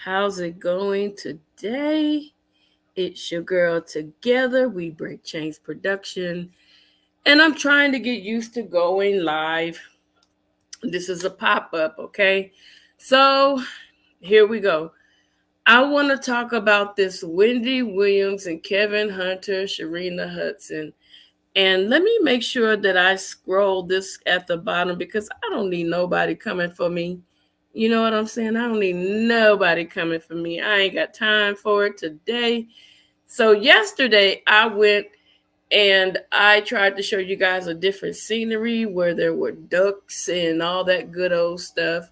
How's it going today? It's your girl together. We break chains production, and I'm trying to get used to going live. This is a pop up, okay? So here we go. I want to talk about this Wendy Williams and Kevin Hunter, Sharina Hudson. And let me make sure that I scroll this at the bottom because I don't need nobody coming for me. You know what I'm saying? I don't need nobody coming for me. I ain't got time for it today. So yesterday I went and I tried to show you guys a different scenery where there were ducks and all that good old stuff.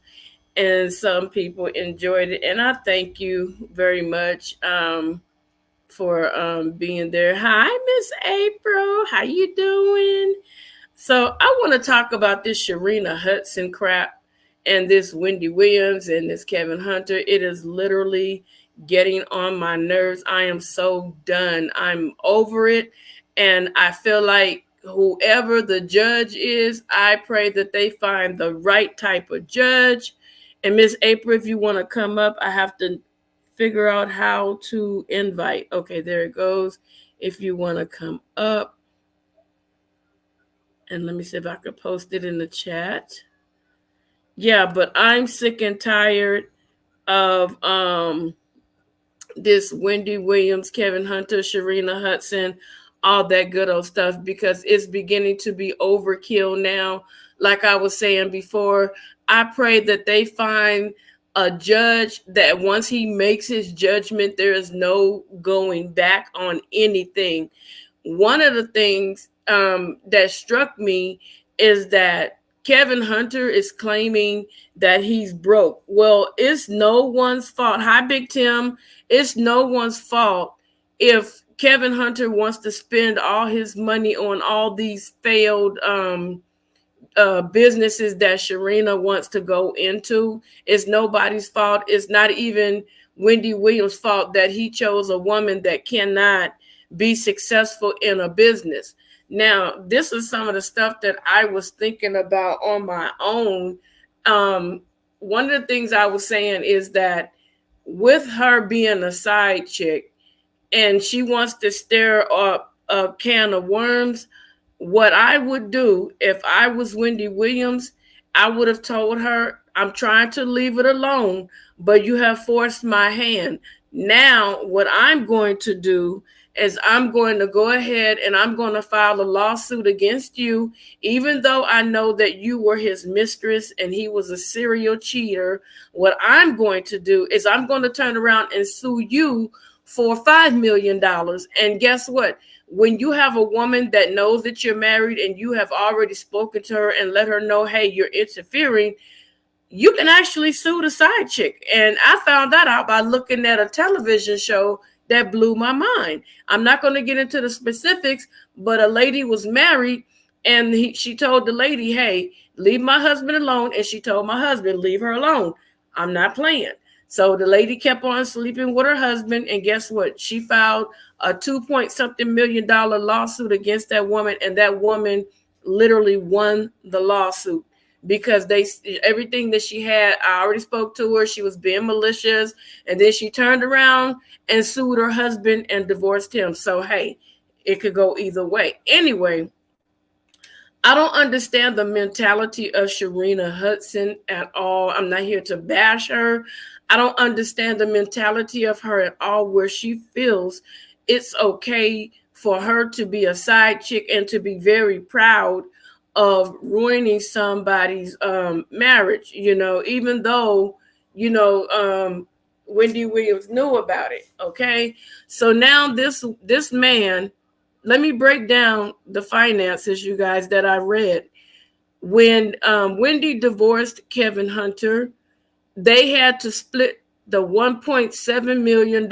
And some people enjoyed it. And I thank you very much. For being there. Hi, Miss April. How you doing? So I want to talk about this Sharina Hudson crap and this Wendy Williams and this Kevin Hunter. It is literally getting on my nerves. I am so done. I'm over it. And I feel like whoever the judge is, I pray that they find the right type of judge. And Miss April, if you want to come up, I have to figure out how to invite. Okay, there it goes. If you want to come up, and let me see if I can post it in the chat. Yeah, but I'm sick and tired of this Wendy Williams, Kevin Hunter, Sharina Hudson, all that good old stuff because it's beginning to be overkill now. Like I was saying before, I pray that they find a judge that once he makes his judgment, there is no going back on anything. One of the things that struck me is that Kevin Hunter is claiming that he's broke. Well, it's no one's fault. Hi, Big Tim. It's no one's fault if Kevin Hunter wants to spend all his money on all these failed businesses that Sharina wants to go into. It's nobody's fault. It's not even Wendy Williams' fault that he chose a woman that cannot be successful in a business. Now, this is some of the stuff that I was thinking about on my own. One of the things I was saying is that with her being a side chick and she wants to stir up a can of worms, what I would do if I was Wendy Williams, I would have told her, I'm trying to leave it alone, but you have forced my hand. Now, what I'm going to do is I'm going to go ahead and I'm going to file a lawsuit against you, even though I know that you were his mistress and he was a serial cheater. What I'm going to do is I'm going to turn around and sue you for $5 million. And guess what? When you have a woman that knows that you're married and you have already spoken to her and let her know, hey, you're interfering, you can actually sue the side chick. And I found that out by looking at a television show that blew my mind. I'm not going to get into the specifics, but a lady was married and she told the lady, hey, leave my husband alone. And she told my husband, leave her alone. I'm not playing. So the lady kept on sleeping with her husband. And guess what? She filed a $2-point-something million lawsuit against that woman. And that woman literally won the lawsuit because everything that she had, I already spoke to her. She was being malicious. And then she turned around and sued her husband and divorced him. So, hey, it could go either way. Anyway, I don't understand the mentality of Sharina Hudson at all. I'm not here to bash her. I don't understand the mentality of her at all, where she feels it's okay for her to be a side chick and to be very proud of ruining somebody's marriage, even though, Wendy Williams knew about it. Okay. So now this man, let me break down the finances, you guys, that I read. When Wendy divorced Kevin Hunter, they had to split the $1.7 million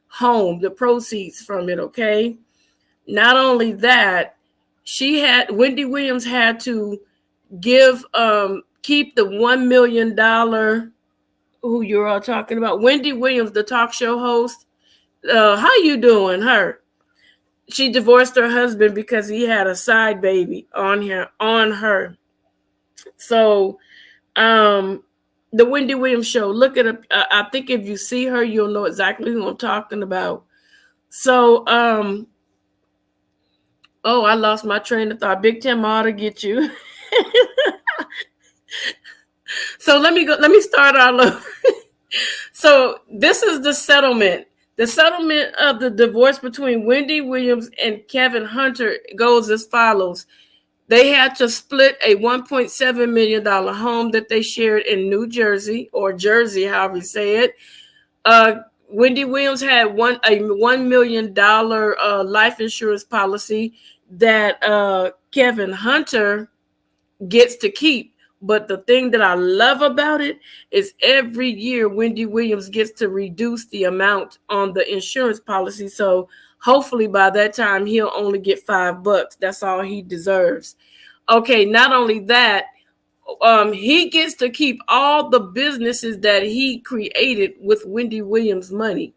home, the proceeds from it, okay? Not only that, Wendy Williams had to keep the $1 million, who you're all talking about, Wendy Williams, the talk show host. How you doing, her? She divorced her husband because he had a side baby on her. So, The Wendy Williams show. Look at it. I think if you see her, you'll know exactly who I'm talking about. So, oh, I lost my train of thought. Big Tim ought to get you. So let me go. Let me start all over. So this is the settlement. The settlement of the divorce between Wendy Williams and Kevin Hunter goes as follows. They had to split a $1.7 million home that they shared in New Jersey, or Jersey, however you say it. Wendy Williams had a $1 million life insurance policy that Kevin Hunter gets to keep. But the thing that I love about it is every year Wendy Williams gets to reduce the amount on the insurance policy. So hopefully by that time he'll only get $5. That's all he deserves. Okay, not only that, he gets to keep all the businesses that he created with Wendy Williams' money.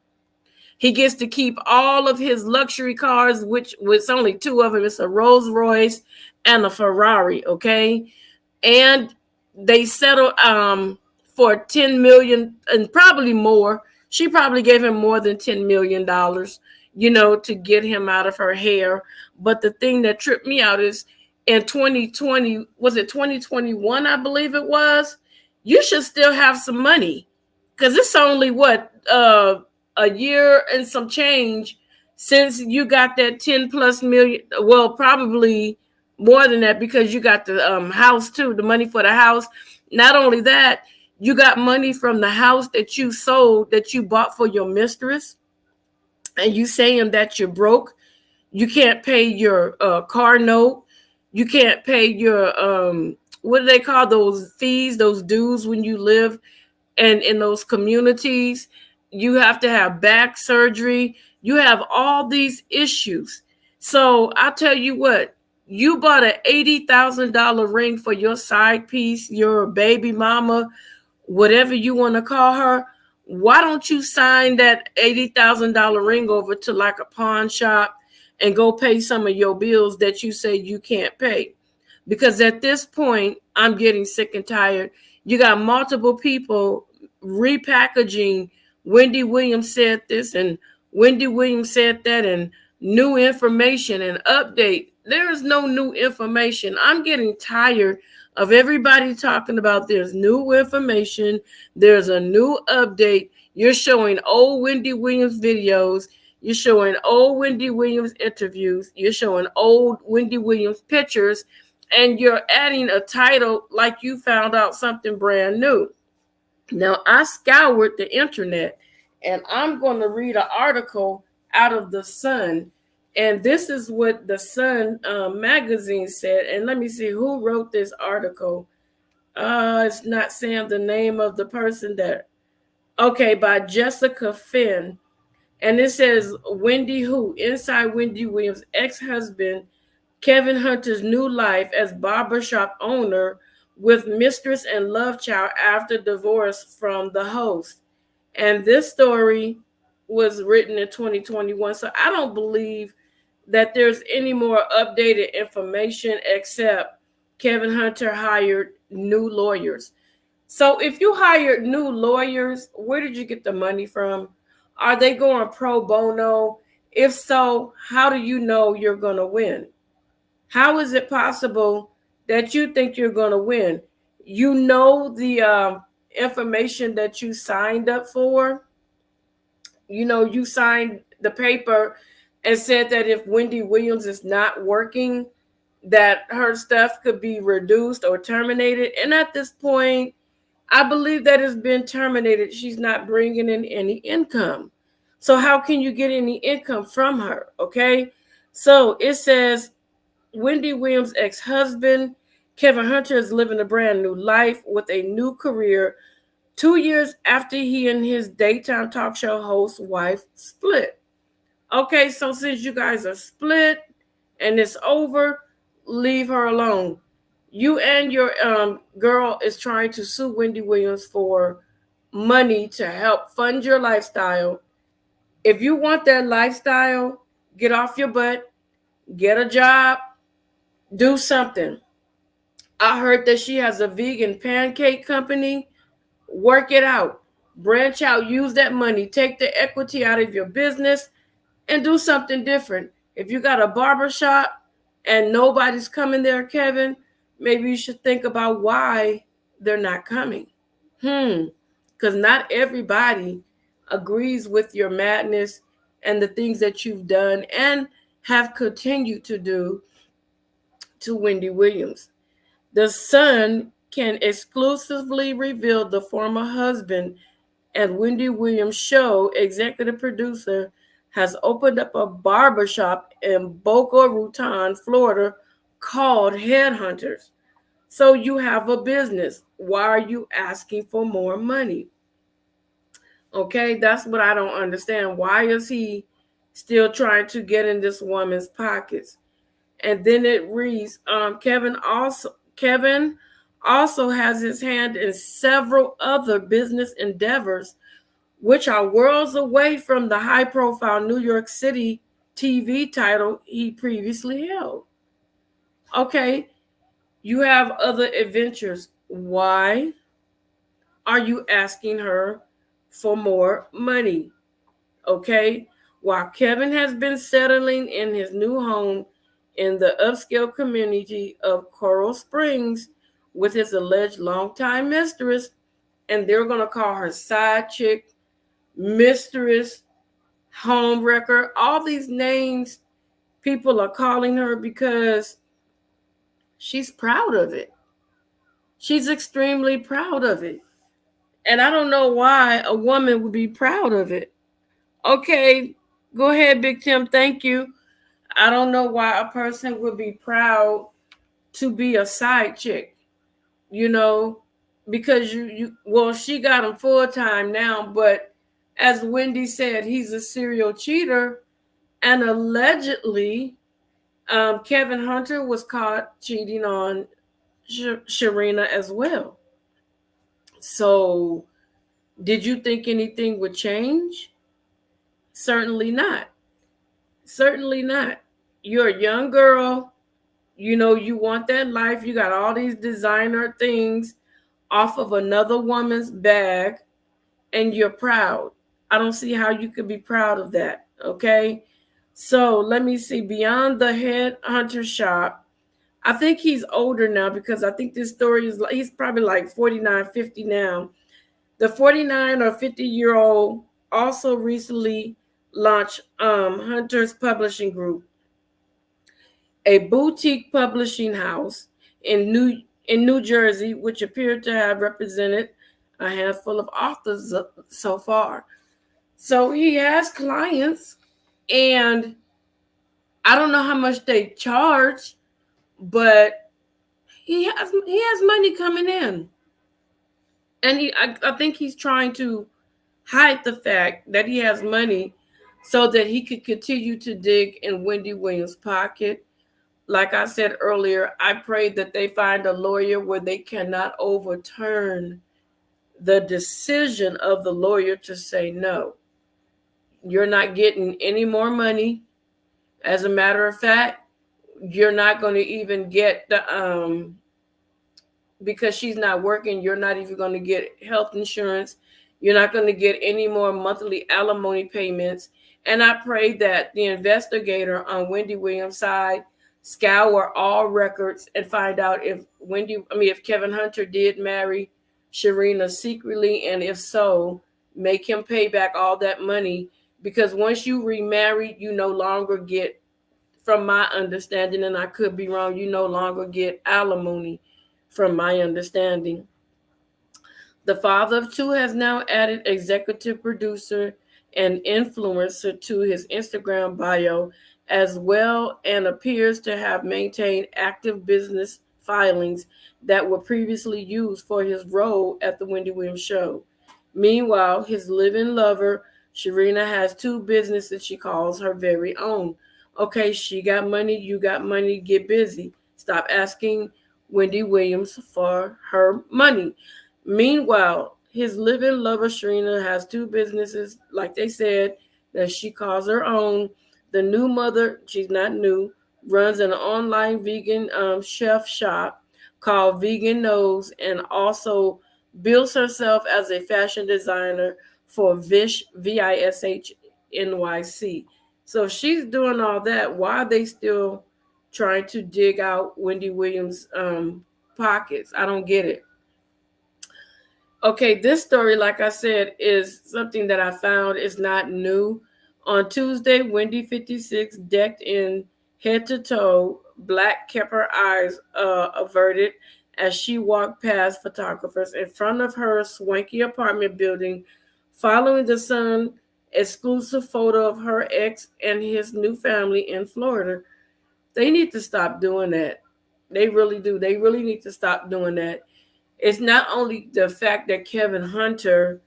He gets to keep all of his luxury cars, which was only two of them. It's a Rolls Royce and a Ferrari, okay? And they settled for 10 million and probably more. She probably gave him more than $10 million, to get him out of her hair. But the thing that tripped me out is in 2020, was it 2021? I believe it was. You should still have some money because it's only a year and some change since you got that 10 plus million. Well, probably more than that because you got the house too, the money for the house. Not only that, you got money from the house that you sold, that you bought for your mistress, and you saying that you're broke. You can't pay your car note. You can't pay your what do they call those fees, those dues when you live and in those communities. You have to have back surgery. You have all these issues. So I'll tell you what, you bought an $80,000 ring for your side piece, your baby mama, whatever you want to call her. Why don't you sign that $80,000 ring over to like a pawn shop and go pay some of your bills that you say you can't pay? Because at this point, I'm getting sick and tired. You got multiple people repackaging Wendy Williams said this and Wendy Williams said that and new information and update. There is no new information. I'm getting tired of everybody talking about there's new information. There's a new update. You're showing old Wendy Williams videos. You're showing old Wendy Williams interviews. You're showing old Wendy Williams pictures. And you're adding a title like you found out something brand new. Now, I scoured the internet, and I'm going to read an article out of The Sun. And this is what The Sun magazine said. And let me see who wrote this article. It's not saying the name of the person that. Okay, by Jessica Finn. And it says Wendy Who, inside Wendy Williams' ex-husband Kevin Hunter's new life as barbershop owner with mistress and love child after divorce from the host. And this story was written in 2021. So I don't believe that there's any more updated information except Kevin Hunter hired new lawyers. So if you hired new lawyers, where did you get the money from? Are they going pro bono? If so, how do you know you're going to win? How is it possible that you think you're going to win? You know the information that you signed up for. You signed the paper and said that if Wendy Williams is not working, that her stuff could be reduced or terminated. And at this point, I believe that it's been terminated. She's not bringing in any income. So how can you get any income from her? Okay. So it says Wendy Williams' ex-husband, Kevin Hunter, is living a brand new life with a new career 2 years after he and his daytime talk show host wife split. Okay, so since you guys are split and it's over, leave her alone. You and your girl is trying to sue Wendy Williams for money to help fund your lifestyle. If you want that lifestyle, get off your butt, get a job, do something. I heard that she has a vegan pancake company. Work it out. Branch out. Use that money. Take the equity out of your business and do something different. If you got a barber shop and nobody's coming there, Kevin, maybe you should think about why they're not coming. Because not everybody agrees with your madness and the things that you've done and have continued to do to Wendy Williams. The Sun can exclusively reveal the former husband and Wendy Williams' show executive producer has opened up a barbershop in Boca Raton, Florida called Headhunters. So you have a business. Why are you asking for more money? Okay, that's what I don't understand. Why is he still trying to get in this woman's pockets? And then it reads, Kevin also has his hand in several other business endeavors, which are worlds away from the high-profile New York City TV title he previously held. Okay, you have other adventures. Why are you asking her for more money? Okay, while Kevin has been settling in his new home in the upscale community of Coral Springs with his alleged longtime mistress, and they're going to call her side chick, mistress, home wrecker, all these names people are calling her because she's proud of it. She's extremely proud of it. And I don't know why a woman would be proud of it. Okay, go ahead, Big Tim. Thank you. I don't know why a person would be proud to be a side chick, you know, because well, she got him full time now, but as Wendy said, he's a serial cheater, and allegedly, Kevin Hunter was caught cheating on Sharina as well. So, did you think anything would change? Certainly not. Certainly not. You're a young girl. You know, you want that life. You got all these designer things off of another woman's bag, and you're proud. I don't see how you could be proud of that. Okay. So let me see. Beyond the Headhunter shop, I think he's older now because I think this story is like he's probably like 49, 50 now. The 49 or 50-year-old also recently launched Hunter's Publishing Group, a boutique publishing house in New Jersey, which appeared to have represented a handful of authors so far. So he has clients, and I don't know how much they charge, but he has money coming in, and I think he's trying to hide the fact that he has money so that he could continue to dig in Wendy Williams' pocket. Like I said earlier, I pray that they find a lawyer where they cannot overturn the decision of the lawyer to say no. You're not getting any more money. As a matter of fact, you're not going to even get the because she's not working, you're not even going to get health insurance. You're not going to get any more monthly alimony payments. And I pray that the investigator on Wendy Williams' side scour all records and find out if Kevin Hunter did marry Sharina secretly, and if so, make him pay back all that money. Because once you remarry, you no longer get, from my understanding, and I could be wrong, you no longer get alimony, from my understanding. The father of two has now added executive producer and influencer to his Instagram bio as well, and appears to have maintained active business filings that were previously used for his role at the Wendy Williams show. Meanwhile, his living lover, Sharina, has two businesses she calls her very own. Okay, she got money, you got money, get busy. Stop asking Wendy Williams for her money. Meanwhile, his living lover Sharina has two businesses, like they said, that she calls her own. The new mother, she's not new, runs an online vegan chef shop called Vegan Nose, and also bills herself as a fashion designer for Vish, VISH NYC. So if she's doing all that, why are they still trying to dig out Wendy Williams' pockets? I don't get it. Okay, this story, like I said, is something that I found is not new. On Tuesday, Wendy 56, decked in head to toe, black, kept her eyes averted as she walked past photographers in front of her swanky apartment building, following the Sun exclusive photo of her ex and his new family in Florida. They need to stop doing that. They really do. They really need to stop doing that. It's not only the fact that Kevin Hunter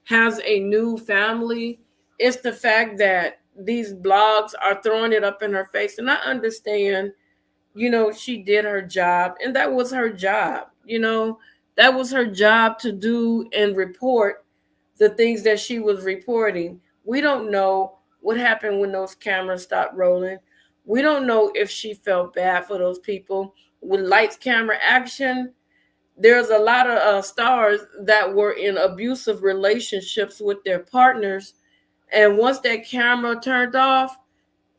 has a new family, it's the fact that these blogs are throwing it up in her face. And I understand, she did her job, and that was her job. That was her job to do and report the things that she was reporting. We don't know what happened when those cameras stopped rolling. We don't know if she felt bad for those people. With lights, camera, action, there's a lot of stars that were in abusive relationships with their partners, and once that camera turned off,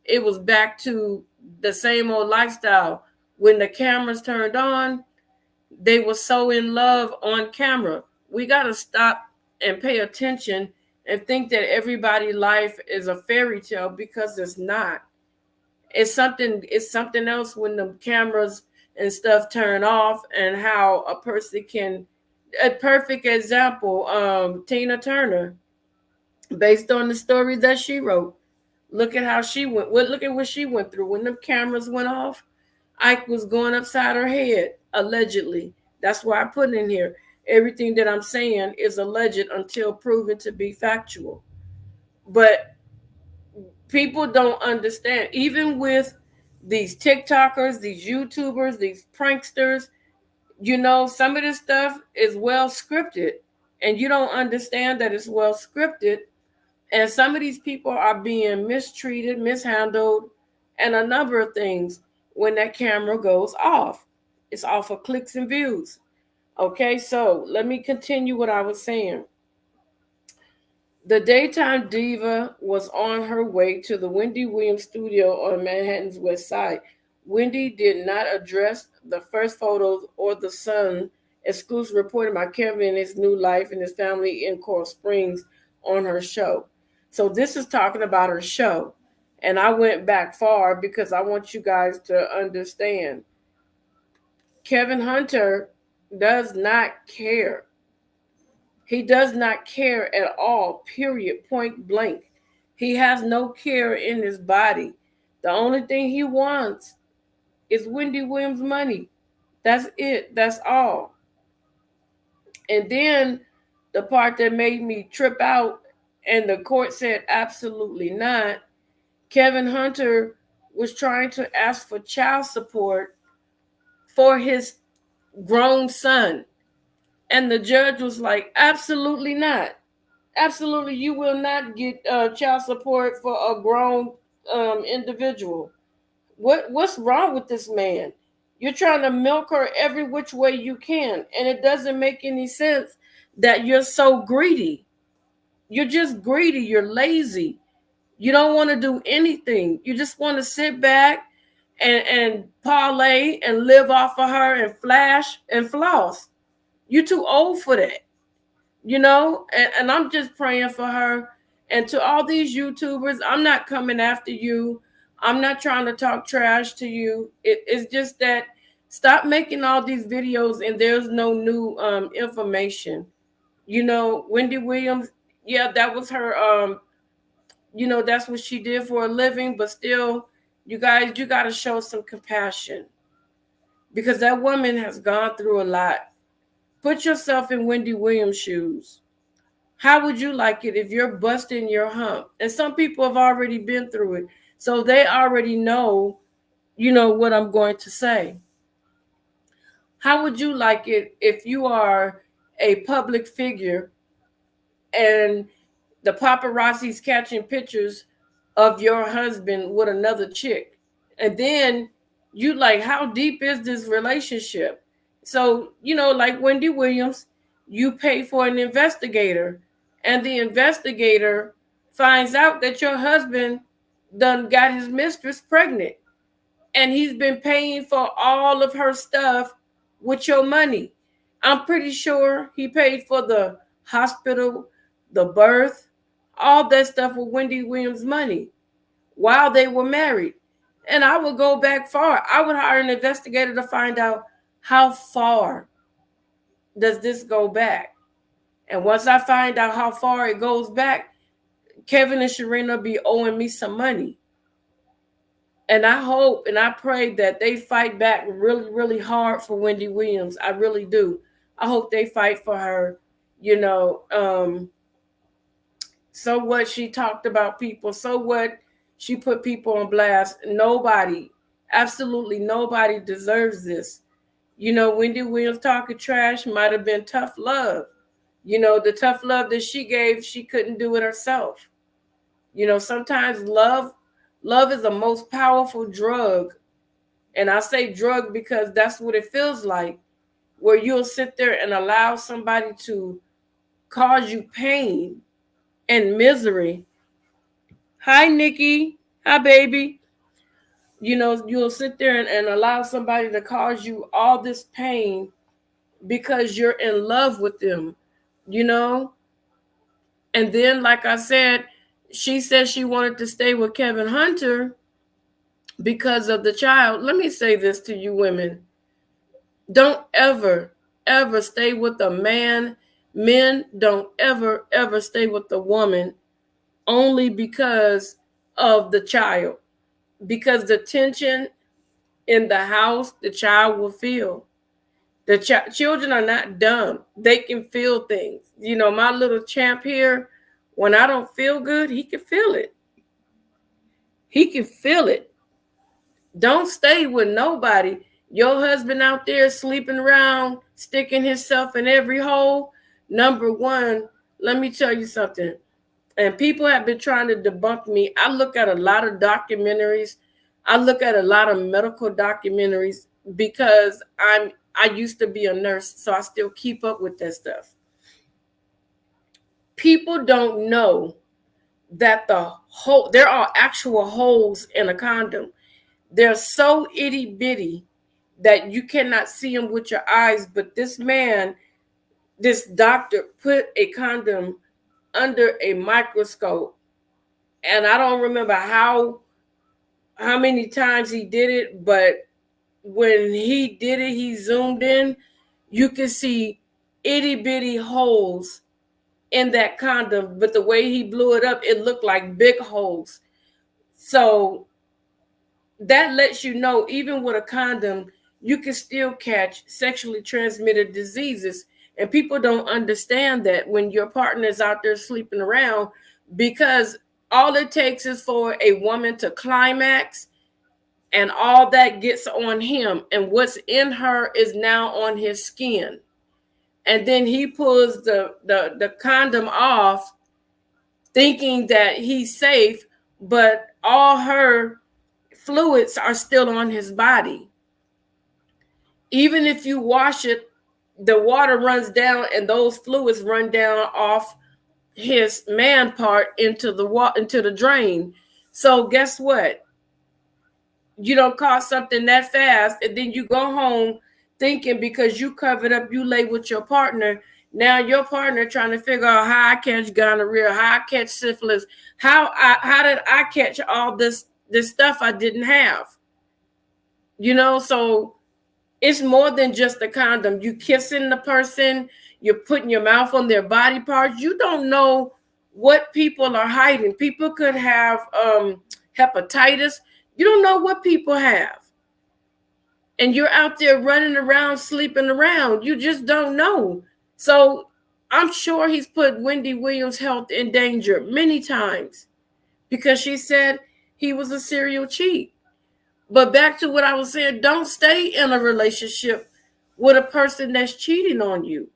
it was back to the same old lifestyle. When the cameras turned on, they were so in love on camera. We got to stop and pay attention and think that everybody's life is a fairy tale, because it's not. It's something else when the cameras and stuff turn off, and how a person can. A perfect example, Tina Turner, based on the story that she wrote. Look at how she went. Look at what she went through when the cameras went off. Ike was going upside her head, allegedly. That's why I put in here. Everything that I'm saying is alleged until proven to be factual. But people don't understand. Even with these TikTokers, these YouTubers, these pranksters, some of this stuff is well scripted, and you don't understand that it's well scripted. And some of these people are being mistreated, mishandled, and a number of things when that camera goes off. It's off of clicks and views. Okay, so let me continue what I was saying. The daytime diva was on her way to the Wendy Williams studio on Manhattan's West Side. Wendy did not address the first photos or the Sun exclusive reporting by Kevin and his new life and his family in Coral Springs on her show. So this is talking about her show. And I went back far because I want you guys to understand. Kevin Hunter does not care. He does not care at all, period, point blank. He has no care in his body. The only thing he wants is Wendy Williams' money. That's it. That's all. And then the part that made me trip out, and the court said absolutely not, Kevin Hunter was trying to ask for child support for his grown son. And the judge was like, absolutely not. Absolutely, you will not get child support for a grown individual. What's wrong with this man? You're trying to milk her every which way you can, and it doesn't make any sense that you're so greedy. You're just greedy. You're lazy. You don't want to do anything. You just want to sit back and parlay and live off of her and flash and floss. You're too old for that. And I'm just praying for her. And to all these YouTubers, I'm not coming after you. I'm not trying to talk trash to you. It's just that stop making all these videos and there's no new information. Wendy Williams, yeah, that was her, that's what she did for a living. But still, you guys, you got to show some compassion, because that woman has gone through a lot. Put yourself in Wendy Williams' shoes. How would you like it if you're busting your hump? And some people have already been through it, so they already know, what I'm going to say. How would you like it if you are a public figure and the paparazzi's catching pictures of your husband with another chick? And then you like, how deep is this relationship? So, like Wendy Williams, you pay for an investigator, and the investigator finds out that your husband done got his mistress pregnant, and he's been paying for all of her stuff with your money. I'm pretty sure he paid for the hospital, the birth, all that stuff with Wendy Williams' money while they were married. And I would go back far. I would hire an investigator to find out how far does this go back. And once I find out how far it goes back, Kevin and Sharina be owing me some money. And I hope and I pray that they fight back really, really hard for Wendy Williams. I really do. I hope they fight for her. You know, so what, she talked about people. So what, she put people on blast. Nobody, absolutely nobody deserves this. You know, Wendy Williams talking trash might have been tough love. You know, the tough love that she gave, she couldn't do it herself. You know, sometimes love is the most powerful drug. And I say drug because that's what it feels like, where you'll sit there and allow somebody to cause you pain and misery. Hi, Nikki. Hi, baby. You know, you'll sit there and allow somebody to cause you all this pain because you're in love with them, you know? And then, like I said, she said she wanted to stay with Kevin Hunter because of the child. Let me say this to you women. Don't ever, ever stay with a man. Men, don't ever, ever stay with a woman only because of the child. Because the tension in the house, the child will feel. The children are not dumb. They can feel things. You know, my little champ here, when I don't feel good, he can feel it. He can feel it. Don't stay with nobody. Your husband out there sleeping around, sticking himself in every hole. Number one, let me tell you something. And people have been trying to debunk me. I look at a lot of documentaries. I look at a lot of medical documentaries because I used to be a nurse, so I still keep up with that stuff. People don't know that there are actual holes in a condom. They're so itty bitty that you cannot see them with your eyes. But this man, this doctor, put a condom under a microscope, and I don't remember how many times he did it, but when he did it, he zoomed in. You can see itty bitty holes in that condom, but the way he blew it up, it looked like big holes. So that lets you know, even with a condom, you can still catch sexually transmitted diseases. And people don't understand that when your partner is out there sleeping around, because all it takes is for a woman to climax and all that gets on him, and what's in her is now on his skin. And then he pulls the condom off thinking that he's safe, but all her fluids are still on his body. Even if you wash it, the water runs down and those fluids run down off his man part into the drain. So guess what? You don't cause something that fast, and then you go home thinking because you covered up, you lay with your partner. Now your partner trying to figure out how I catch gonorrhea, how I catch syphilis, how did I catch all this stuff I didn't have? You know, so it's more than just a condom. You kissing the person, you're putting your mouth on their body parts. You don't know what people are hiding. People could have hepatitis. You don't know what people have. And you're out there running around, sleeping around. You just don't know. So I'm sure he's put Wendy Williams' health in danger many times because she said he was a serial cheat. But back to what I was saying, don't stay in a relationship with a person that's cheating on you.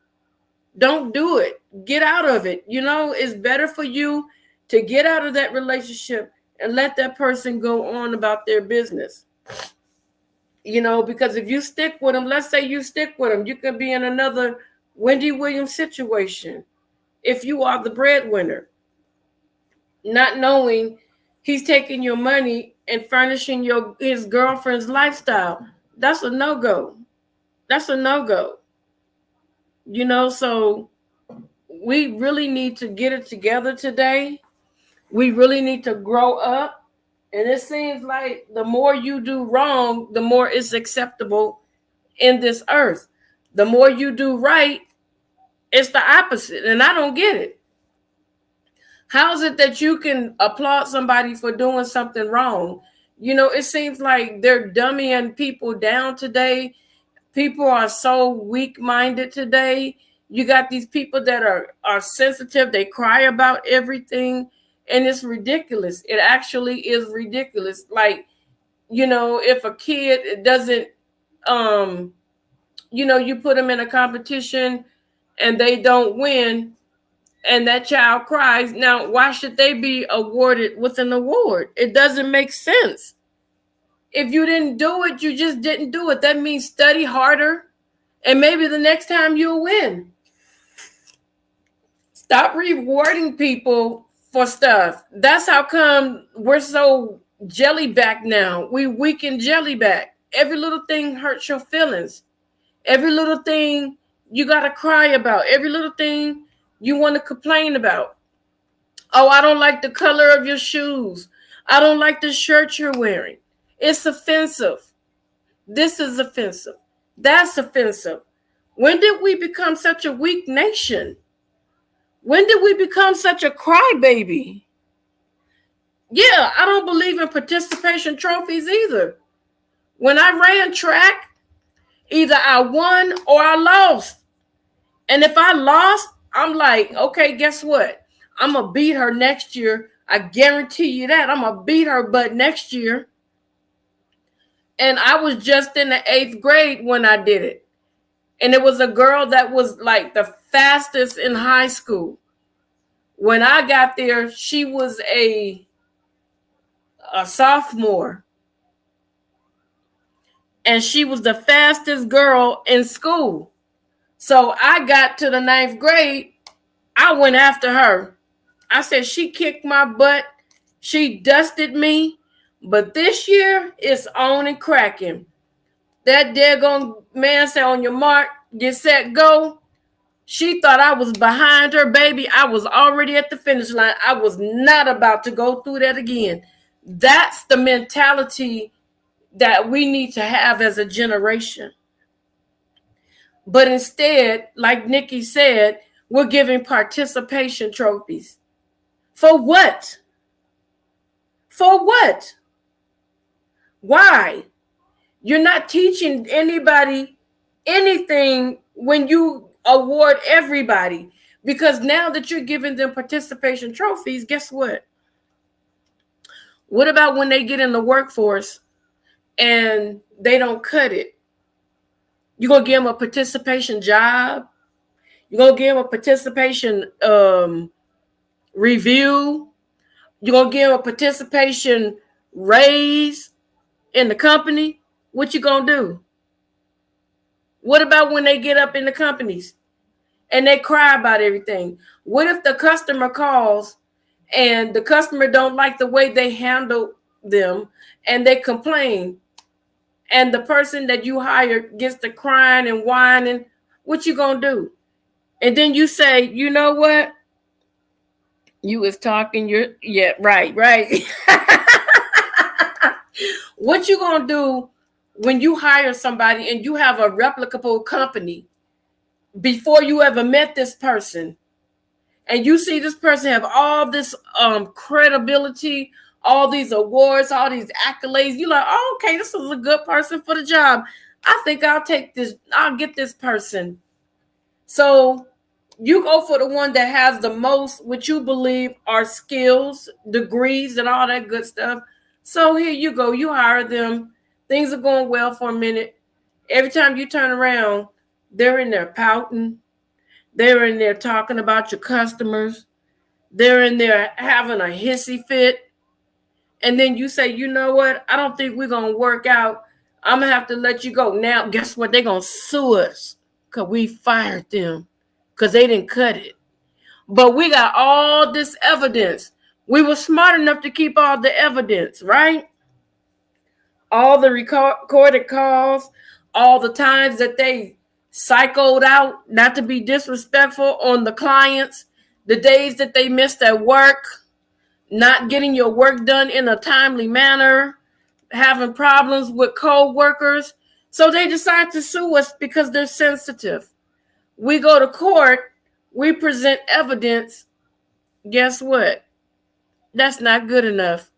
Don't do it. Get out of it. You know, it's better for you to get out of that relationship and let that person go on about their business. You know, because if you stick with them, let's say you stick with them, you could be in another Wendy Williams situation. If you are the breadwinner, not knowing he's taking your money and furnishing his girlfriend's lifestyle, that's a no-go. That's a no-go. So we really need to get it together today. We really need to grow up. And it seems like the more you do wrong, the more it's acceptable in this earth. The more you do right, it's the opposite. And I don't get it. How is it that you can applaud somebody for doing something wrong? It seems like they're dummying people down today. People are so weak-minded today. You got these people that are sensitive. They cry about everything, and it's ridiculous. It actually is ridiculous. Like, if a kid doesn't, you put them in a competition and they don't win, and that child cries. Now, why should they be awarded with an award? It doesn't make sense. If you didn't do it, you just didn't do it. That means study harder, and maybe the next time you'll win. Stop rewarding people for stuff. That's how come we're so jellyback now. We weaken jellyback. Every little thing hurts your feelings. Every little thing you got to cry about. Every little thing you want to complain about. Oh, I don't like the color of your shoes. I don't like the shirt you're wearing. It's offensive. This is offensive. That's offensive. When did we become such a weak nation? When did we become such a crybaby? Yeah, I don't believe in participation trophies either. When I ran track, either I won or I lost. And if I lost, I'm like, okay, guess what? I'm going to beat her next year. I guarantee you that. I'm going to beat her butt next year. And I was just in the 8th grade when I did it. And it was a girl that was like the fastest in high school. When I got there, she was a sophomore. And she was the fastest girl in school. So I got to the 9th grade. I went after her. I said, she kicked my butt. She dusted me. But this year, it's on and cracking. That daggone man said, on your mark, get set, go. She thought I was behind her, baby. I was already at the finish line. I was not about to go through that again. That's the mentality that we need to have as a generation. But instead, like Nikki said, we're giving participation trophies. For what? For what? Why? You're not teaching anybody anything when you award everybody. Because now that you're giving them participation trophies, guess what? What about when they get in the workforce and they don't cut it? You're going to give them a participation job? You're going to give them a participation review? You're going to give them a participation raise in the company? What you going to do? What about when they get up in the companies and they cry about everything? What if the customer calls and the customer don't like the way they handle them and they complain, and the person that you hired gets to crying and whining? What you gonna do? And then you say, you know what? You was talking right. What you gonna do when you hire somebody and you have a replicable company before you ever met this person, and you see this person have all this credibility, all these awards, all these accolades? You're like, oh, okay, this is a good person for the job. I think I'll take this. I'll get this person. So you go for the one that has the most, what you believe are skills, degrees, and all that good stuff. So here you go. You hire them. Things are going well for a minute. Every time you turn around, they're in there pouting. They're in there talking about your customers. They're in there having a hissy fit. And then you say, you know what? I don't think we're going to work out. I'm going to have to let you go. Now, guess what? They're going to sue us. because we fired them because they didn't cut it. But we got all this evidence. We were smart enough to keep all the evidence, right? All the recorded calls, all the times that they psychoed out, not to be disrespectful on the clients, the days that they missed at work, not getting your work done in a timely manner, having problems with co-workers. So they decide to sue us because they're sensitive. We go to court, we present evidence. Guess what? That's not good enough.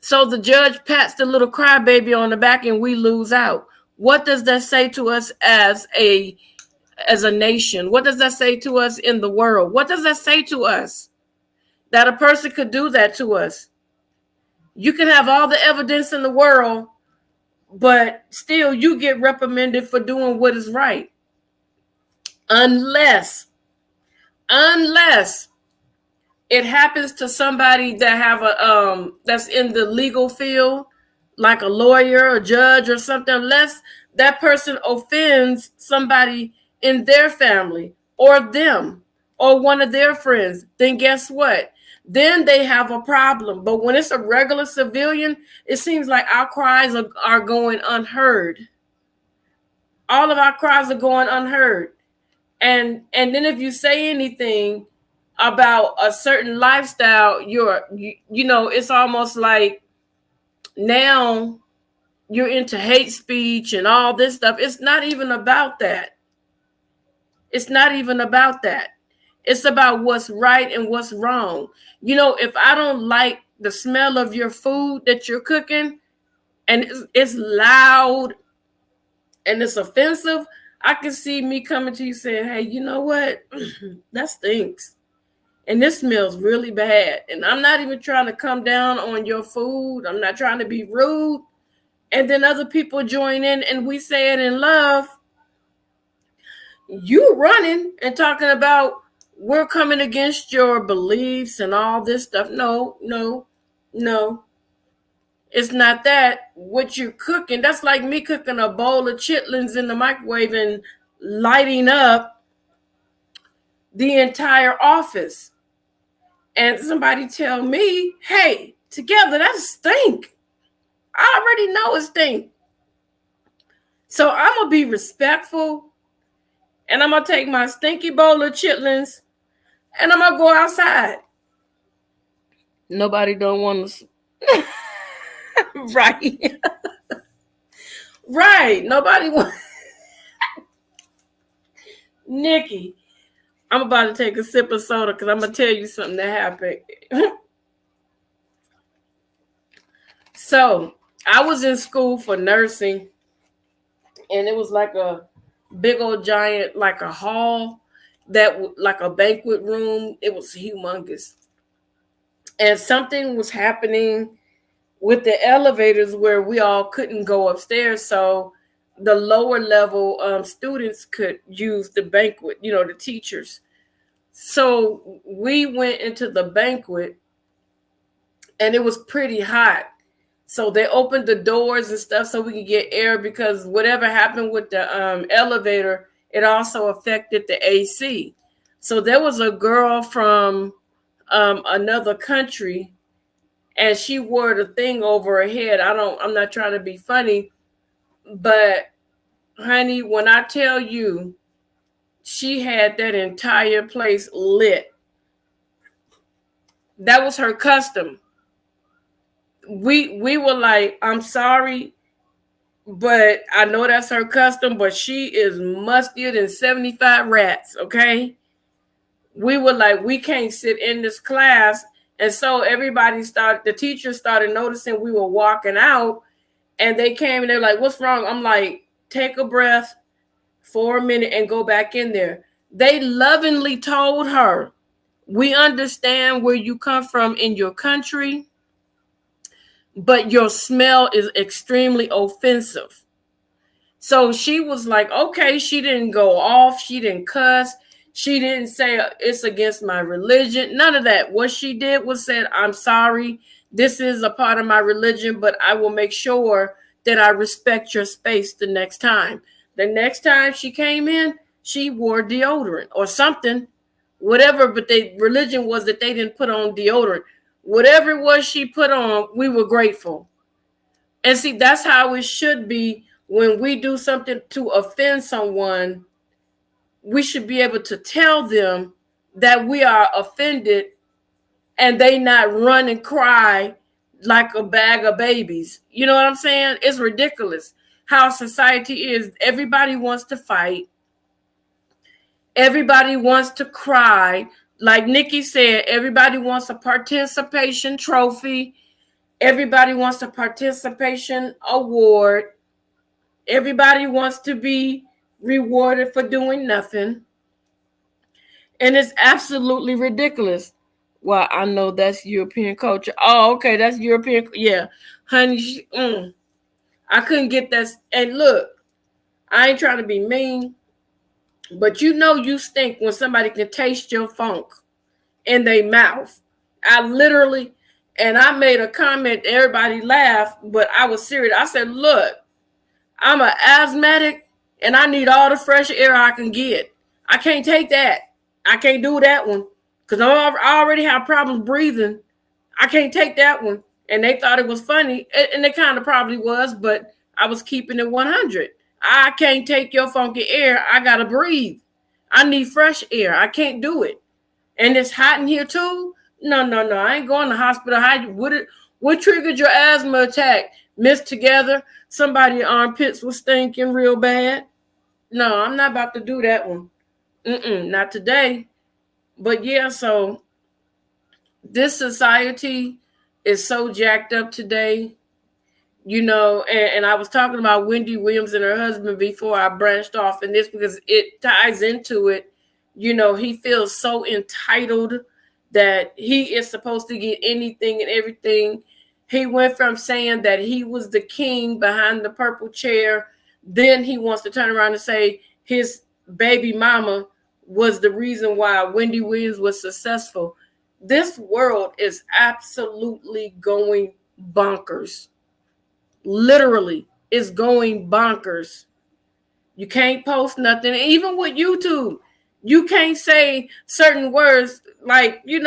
So the judge pats the little crybaby on the back and we lose out. What does that say to us as a nation? What does that say to us in the world? What does that say to us? That a person could do that to us. You can have all the evidence in the world, but still you get reprimanded for doing what is right. Unless it happens to somebody that have a that's in the legal field, like a lawyer, a judge, or something, unless that person offends somebody in their family or them or one of their friends, then guess what? Then they have a problem. But when it's a regular civilian, it seems like our cries are going unheard. All of our cries are going unheard. And then if you say anything about a certain lifestyle, you know, it's almost like now you're into hate speech and all this stuff. It's not even about that. It's not even about that. It's about what's right and what's wrong. You know, if I don't like the smell of your food that you're cooking and it's loud and it's offensive, I can see me coming to you saying, hey, you know what? That stinks. And this smells really bad. And I'm not even trying to come down on your food. I'm not trying to be rude. And then other people join in and we say it in love. You running and talking about we're coming against your beliefs and all this stuff. No. It's not that. What you're cooking, that's like me cooking a bowl of chitlins in the microwave and lighting up the entire office. And somebody tell me, hey, together, that stink. I already know it stink. So I'm going to be respectful and I'm going to take my stinky bowl of chitlins and I'm going to go outside. Nobody don't want to. Right. Right. Nobody wants. Nikki, I'm about to take a sip of soda because I'm going to tell you something that happened. So I was in school for nursing and it was like a big old giant, like a hall that like a banquet room. It was humongous. And something was happening with the elevators where we all couldn't go upstairs. So the lower level students could use the banquet, you know, the teachers. So we went into the banquet and it was pretty hot. So they opened the doors and stuff so we could get air because whatever happened with the elevator, it also affected the AC. So there was a girl from another country and she wore the thing over her head. I'm not trying to be funny, but honey, when I tell you she had that entire place lit, that was her custom. We were like, I'm sorry, but I know that's her custom, but she is mustier than 75 rats, okay? We were like, we can't sit in this class. And so the teachers started noticing we were walking out and they came and they're like, what's wrong? I'm like, take a breath for a minute and go back in there. They lovingly told her, we understand where you come from in your country, but your smell is extremely offensive. So she was like, okay, she didn't go off. She didn't cuss. She didn't say it's against my religion. None of that. What she did was said, I'm sorry. This is a part of my religion, but I will make sure that I respect your space the next time. The next time she came in, she wore deodorant or something, whatever. But the religion was that they didn't put on deodorant. Whatever it was she put on, we were grateful. And see, that's how it should be when we do something to offend someone. We should be able to tell them that we are offended and they not run and cry like a bag of babies. You know what I'm saying? It's ridiculous how society is. Everybody wants to fight. Everybody wants to cry. Like Nikki said, everybody wants a participation trophy. Everybody wants a participation award. Everybody wants to be rewarded for doing nothing. And it's absolutely ridiculous. Well, I know that's European culture. Oh, okay, that's European. Yeah, honey, I couldn't get that. And look, I ain't trying to be mean, but you stink when somebody can taste your funk in their mouth. I literally, and I made a comment, everybody laughed, but I was serious. I said, look, I'm an asthmatic and I need all the fresh air I can get. I can't take that. I can't do that one because I already have problems breathing. I can't take that one. And they thought it was funny, and it kind of probably was, but I was keeping it 100. I can't take your funky air. I got to breathe. I need fresh air. I can't do it. And it's hot in here too? No. I ain't going to the hospital. What triggered your asthma attack? Mixed together. Somebody's armpits was stinking real bad. No, I'm not about to do that one. Not today. But yeah, so this society is so jacked up today, and I was talking about Wendy Williams and her husband before I branched off in this because it ties into it. He feels so entitled that he is supposed to get anything and everything. He went from saying that he was the king behind the purple chair. Then he wants to turn around and say his baby mama was the reason why Wendy Williams was successful. This world is absolutely going bonkers. Literally, it's going bonkers. You can't post nothing. Even with YouTube, you can't say certain words like, you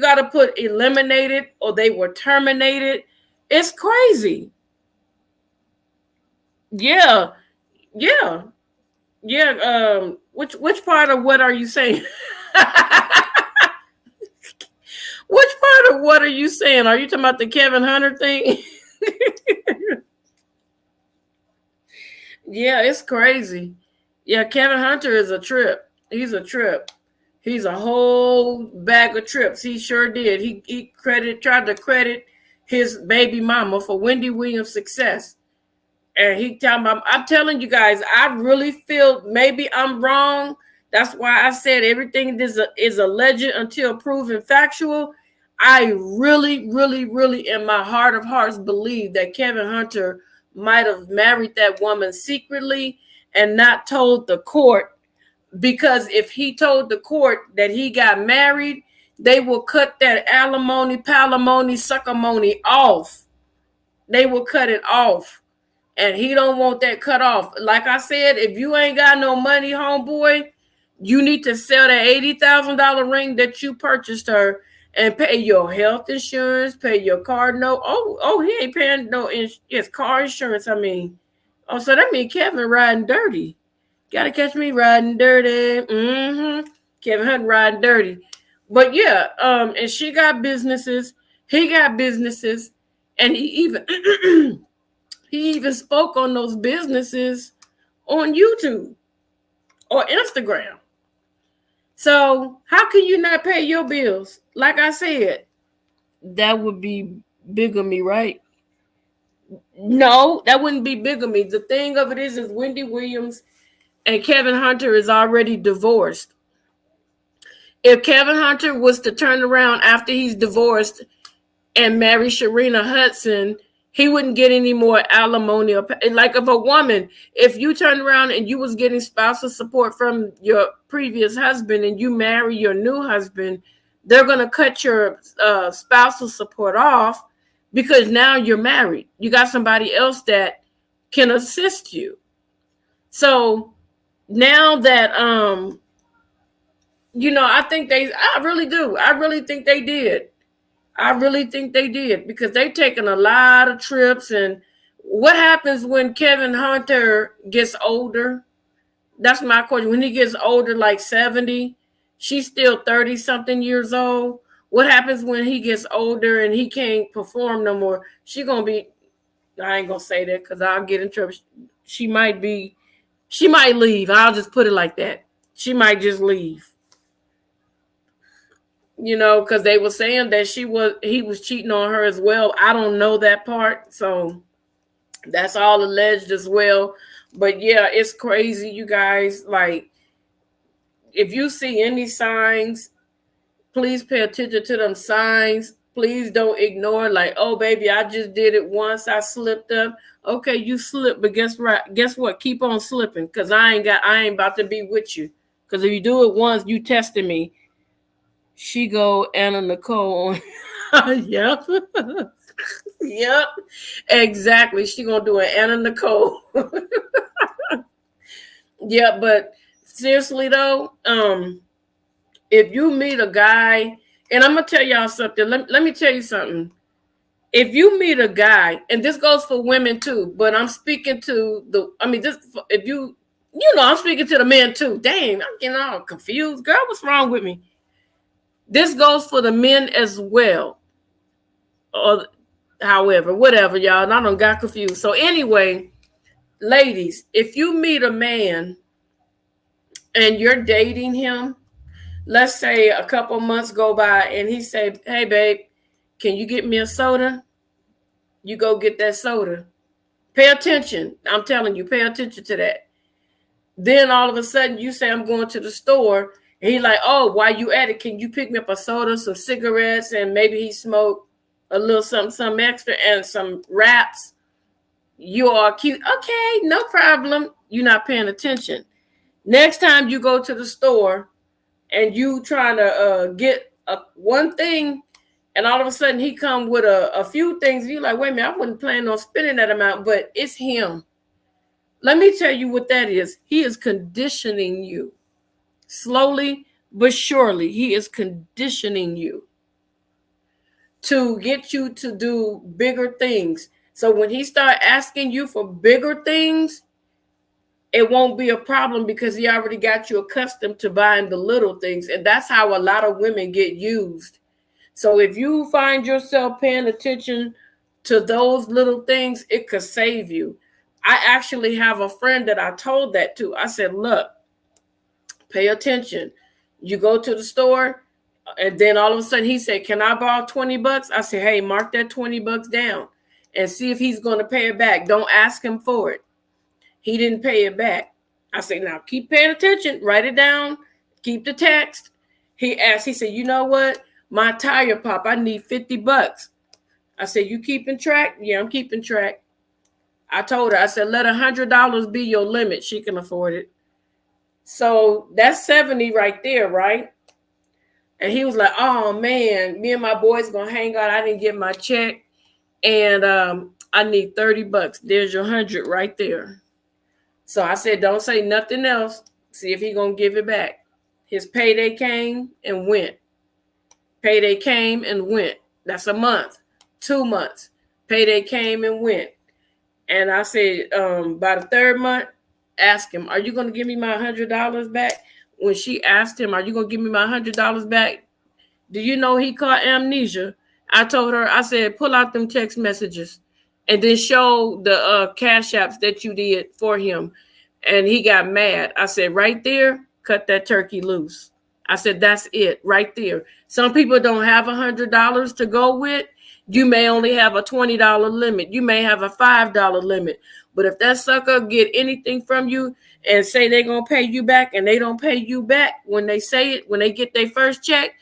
got to put eliminated or they were terminated. It's crazy. Yeah. Which part of what are you saying? Which part of what are you saying? Are you talking about the Kevin Hunter thing? Yeah, it's crazy. Yeah, Kevin Hunter is a trip. He's a trip. He's a whole bag of trips. He sure did. He tried to credit his baby mama for Wendy Williams' success. And I'm telling you guys, I really feel maybe I'm wrong. That's why I said everything is alleged until proven factual. I really, really, really, in my heart of hearts, believe that Kevin Hunter might have married that woman secretly and not told the court. Because if he told the court that he got married, they will cut that alimony, palimony, suckamony off. They will cut it off. And he don't want that cut off. Like I said, if you ain't got no money, homeboy, you need to sell that $80,000 ring that you purchased her and pay your health insurance, pay your car note. Oh, he ain't paying no car insurance. I mean, so that means Kevin riding dirty. Gotta catch me riding dirty. Kevin Hunt riding dirty. But yeah, and she got businesses. He got businesses, and he even spoke on those businesses on YouTube or Instagram. So how can you not pay your bills? Like I said, that would be bigamy, right? No, that wouldn't be bigamy. The thing of it is Wendy Williams and Kevin Hunter is already divorced. If Kevin Hunter was to turn around after he's divorced and marry Sharina Hudson, he wouldn't get any more alimony. Like if a woman, if you turn around and you was getting spousal support from your previous husband and you marry your new husband, they're going to cut your spousal support off because now you're married. You got somebody else that can assist you. So now that I really do. I really think they did. I really think they did because they've taken a lot of trips. And what happens when Kevin Hunter gets older? That's my question. When he gets older, like 70, she's still 30 something years old. What happens when he gets older and he can't perform no more? She gonna be, I ain't gonna say that because I'll get in trouble. She might leave. I'll just put it like that. She might just leave. Because they were saying that he was cheating on her as well. I don't know that part, so that's all alleged as well. But yeah, it's crazy, you guys. Like, if you see any signs, please pay attention to them signs. Please don't ignore, like, oh baby, I just did it once, I slipped up. Okay, you slipped, but guess what? Keep on slipping, because I ain't about to be with you. Because if you do it once, you testing me. She go Anna Nicole on yep. Yep. Exactly. She gonna do an Anna Nicole. Yeah, but seriously though, if you meet a guy, and I'm gonna tell y'all something. Let me tell you something. If you meet a guy, and this goes for women too, but I'm speaking to I'm speaking to the men too. Dang, I'm getting all confused. Girl, what's wrong with me? This goes for the men as well. Or however, whatever, y'all. And I done got confused. So anyway, ladies, if you meet a man and you're dating him, let's say a couple months go by and he say, hey babe, can you get me a soda? You go get that soda. Pay attention. I'm telling you, pay attention to that. Then all of a sudden you say, I'm going to the store. And he like, oh, while you at it, can you pick me up a soda, some cigarettes, and maybe he smoked a little something extra and some wraps. You are cute. Okay, no problem. You're not paying attention. Next time you go to the store and you trying to get one thing, and all of a sudden he come with a few things. You like, wait a minute, I wasn't planning on spending that amount, but it's him. Let me tell you what that is. He is conditioning you. Slowly but surely, he is conditioning you to get you to do bigger things. So when he start asking you for bigger things, it won't be a problem because he already got you accustomed to buying the little things. And that's how a lot of women get used. So if you find yourself paying attention to those little things, it could save you. I actually have a friend that I told that to. I said, look, pay attention. You go to the store, and then all of a sudden he said, can I borrow $20? I said, hey, mark that $20 down and see if he's going to pay it back. Don't ask him for it. He didn't pay it back. I said, now keep paying attention. Write it down. Keep the text. He asked, he said, you know what? My tire pop, I need $50. I said, you keeping track? Yeah, I'm keeping track. I told her, I said, let $100 be your limit. She can afford it. So that's 70 right there, right? And he was like, oh man, me and my boys gonna hang out. I didn't get my check. And I need $30. There's your 100 right there. So I said, don't say nothing else. See if he gonna give it back. His payday came and went. Payday came and went. That's a month, 2 months. Payday came and went. And I said, by the third month, ask him, are you going to give me my $100 back? When she asked him, are you going to give me my $100 back? Do you know he caught amnesia? I told her, I said, pull out them text messages and then show the cash apps that you did for him. And he got mad. I said, right there, cut that turkey loose. I said, that's it right there. Some people don't have $100 to go with. You may only have a $20 limit. You may have a $5 limit. But if that sucker get anything from you and say they're going to pay you back and they don't pay you back when they say it, when they get their first check,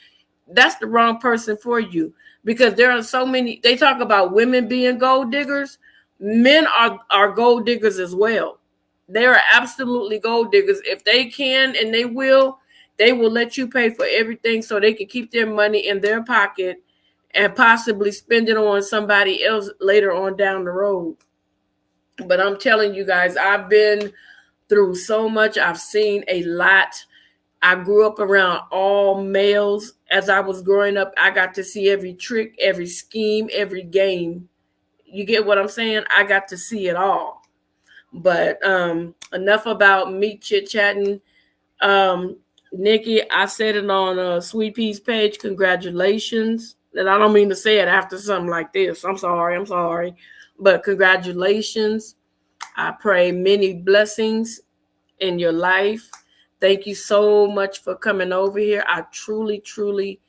that's the wrong person for you. Because there are so many, they talk about women being gold diggers. Men are gold diggers as well. They are absolutely gold diggers. If they can and they will let you pay for everything so they can keep their money in their pocket and possibly spend it on somebody else later on down the road. But I'm telling you guys, I've been through so much. I've seen a lot. I grew up around all males. As I was growing up, I got to see every trick, every scheme, every game. You get what I'm saying? I got to see it all. But enough about me chit chatting. Nikki, I said it on Sweet Pea's page. Congratulations. And I don't mean to say it after something like this. I'm sorry. But congratulations. I pray many blessings in your life. Thank you so much for coming over here. I truly, truly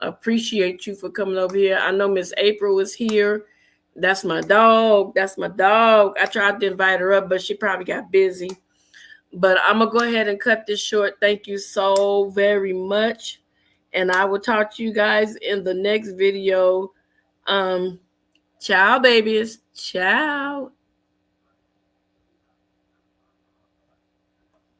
appreciate you for coming over here. I know Miss April is here. That's my dog. I tried to invite her up, but she probably got busy. But I'm going to go ahead and cut this short. Thank you so very much. And I will talk to you guys in the next video. Ciao, babies. Ciao.